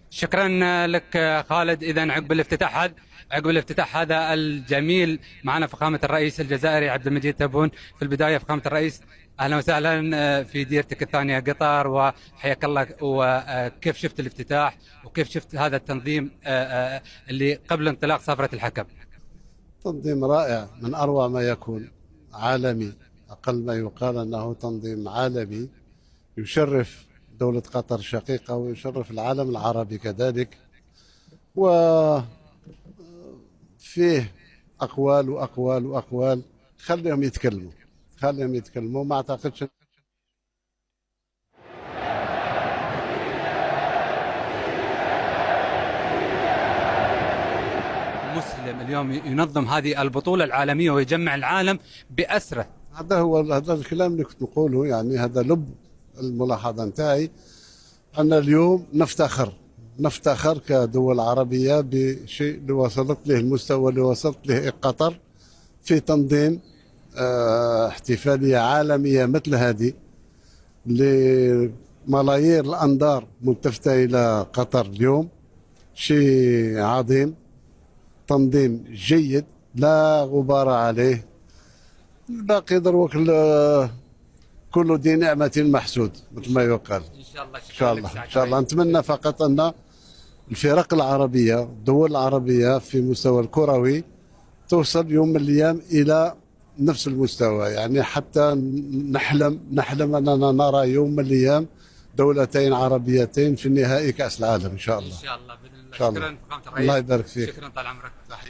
شكرا لك خالد. إذا عقب الافتتاح هذا الجميل معنا فخامة الرئيس الجزائري عبد المجيد تبون. في البداية فخامة الرئيس، أهلا وسهلا في ديرتك الثانية قطر، وحياك الله. وكيف شفت الافتتاح وكيف شفت هذا التنظيم اللي قبل انطلاق صفرة الحكم؟ تنظيم رائع من أروع ما يكون، عالمي، أقل ما يقال أنه تنظيم عالمي يشرف دولة قطر الشقيقة ويشرف العالم العربي كذلك. وفيه أقوال وأقوال وأقوال، خليهم يتكلموا ما أعتقدش. مسلم اليوم ينظم هذه البطولة العالمية ويجمع العالم بأسره. هذا الكلام اللي كنت نقوله، يعني هذا لب الملاحظة نتاعي. أن اليوم نفتخر كدول عربية بشيء اللي وصلت له، المستوى اللي وصلت له قطر في تنظيم احتفالية عالمية مثل هذه، لملايير الأنظار ملتفتة إلى قطر اليوم. شيء عظيم، تنظيم جيد لا غبار عليه. باقي دروك كل ذي نعمة محسود مثل ما يقال. إن شاء الله. إن شاء الله إن شاء الله. نتمنى فقط أن الفرق العربية، الدول العربية في مستوى الكروي توصل يوم من الأيام إلى نفس المستوى، يعني حتى نحلم أننا نرى يوم من الأيام دولتين عربيتين في نهائي كأس العالم إن شاء الله. إن شاء الله بإذن الله. إن شاء الله. شكرا فخامة الرئيس. الله يبارك فيك. شكرا طال عمرك.